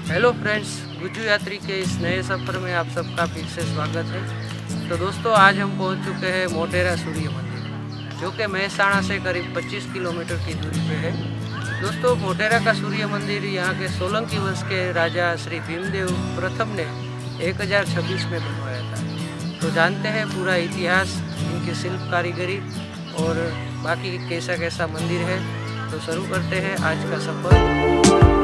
Hello friends, Gujju यात्री के इस नए सफ़र में आप सबका फिर से स्वागत है। तो दोस्तों, आज हम पहुंच चुके हैं मोढेरा सूर्य मंदिर, जो कि मेहसाना से करीब 25 किलोमीटर की दूरी पे है। दोस्तों, मोढेरा का सूर्य मंदिर यहाँ के सोलंकी वंश के राजा श्री भीमदेव प्रथम ने 1026 में बनवाया था। तो जानते हैं पूरा इतिहास, इनकी शिल्प कारीगरी और बाकी कैसा कैसा मंदिर है। तो शुरू करते हैं आज का सफ़र।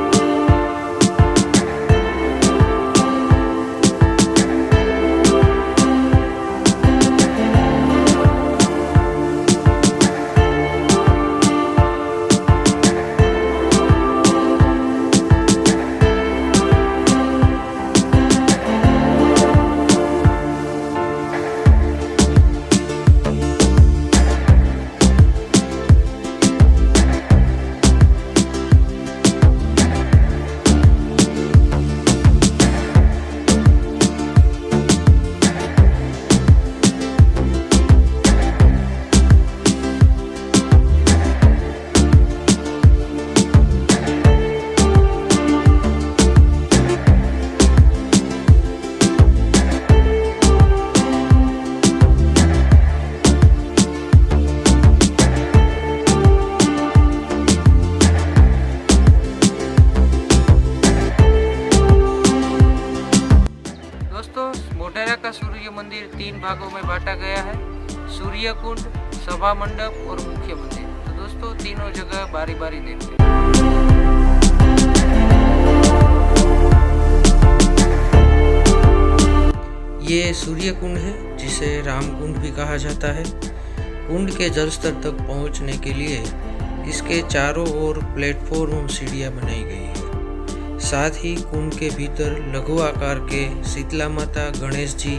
मोढेरा का सूर्य मंदिर 3 भागों में बांटा गया है: सूर्य कुंड, सभा मंडप और मुख्य मंदिर। तो दोस्तों, तीनों जगह बारी बारी देखते हैं। ये सूर्य कुंड है, जिसे राम कुंड भी कहा जाता है। कुंड के जल स्तर तक पहुंचने के लिए इसके चारों ओर प्लेटफॉर्म और सीढ़ियां बनाई गई है। साथ ही कुंड के भीतर लघु आकार के शीतला माता, गणेश जी,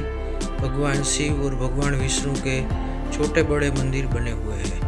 भगवान शिव और भगवान विष्णु के छोटे बड़े मंदिर बने हुए हैं।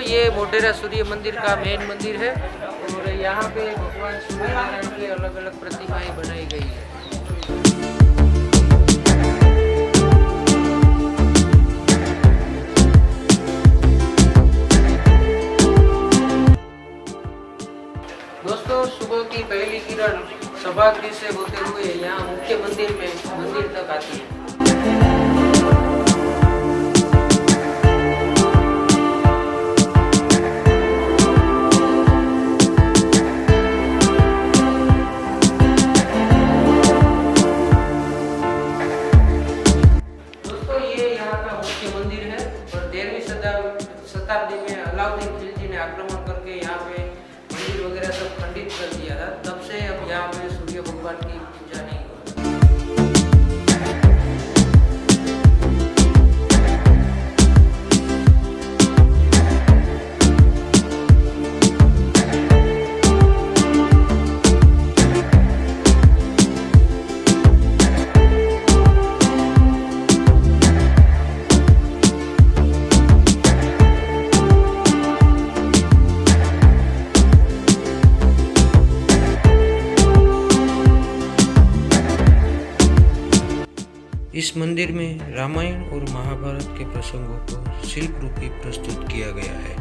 ये मोढेरा सूर्य मंदिर का मेन मंदिर है और यहाँ पे भगवान सूर्य नारायण की अलग अलग प्रतिमाएं बनाई गई है। दोस्तों, सुबह की पहली किरण सभागृह से होते हुए यहाँ मुख्य मंदिर तक आती है। शताब्दी में अलाउद्दीन खिलजी ने आक्रमण करके यहाँ पे मंदिर वगैरह सब खंडित कर दिया था। तब से अब यहाँ पे सूर्य भगवान की पूजा नहीं इस मंदिर में रामायण और महाभारत के प्रसंगों को शिल्प रूपी प्रस्तुत किया गया है।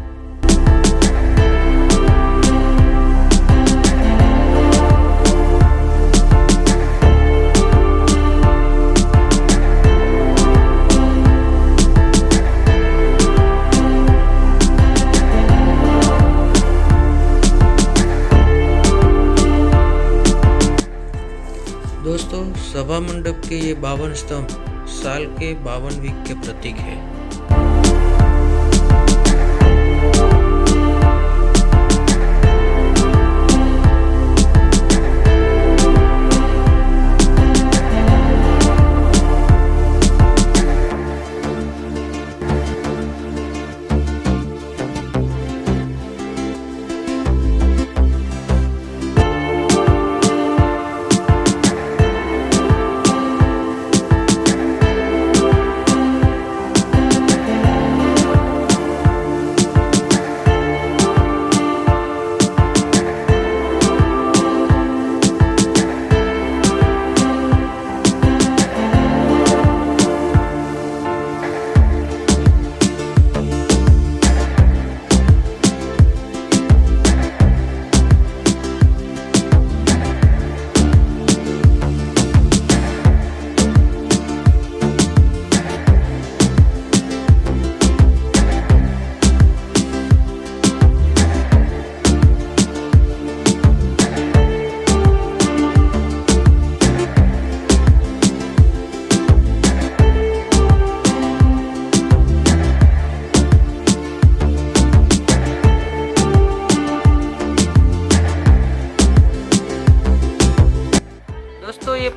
दोस्तों, सभा मंडप के ये 52 स्तंभ साल के 52 वीक के प्रतीक है।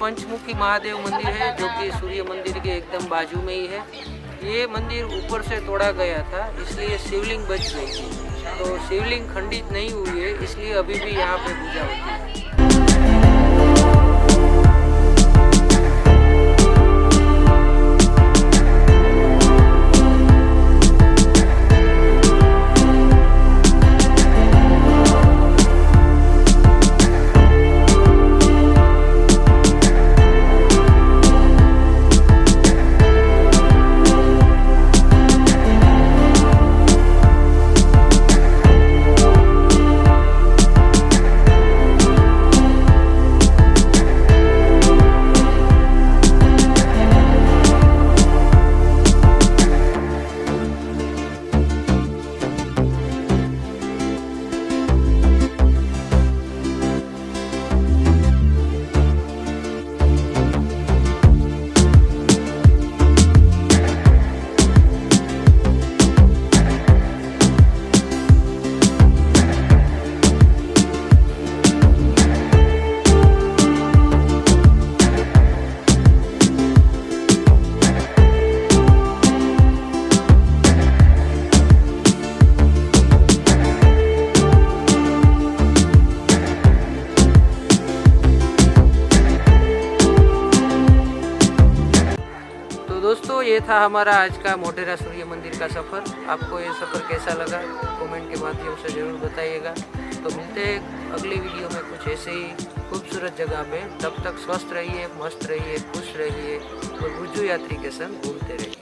पंचमुखी महादेव मंदिर है जो कि सूर्य मंदिर के एकदम बाजू में ही है। ये मंदिर ऊपर से तोड़ा गया था, इसलिए शिवलिंग बच गई थी। तो शिवलिंग खंडित नहीं हुई है, इसलिए अभी भी यहाँ पे पूजा होती है। दोस्तों ये था हमारा आज का मोढेरा सूर्य मंदिर का सफ़र। आपको ये सफ़र कैसा लगा कमेंट के माध्यम से ज़रूर बताइएगा। तो मिलते हैं अगली वीडियो में कुछ ऐसे ही खूबसूरत जगह पे। तब तक स्वस्थ रहिए, मस्त रहिए, खुश रहिए और गुज्जू यात्री के संग घूमते रहिए।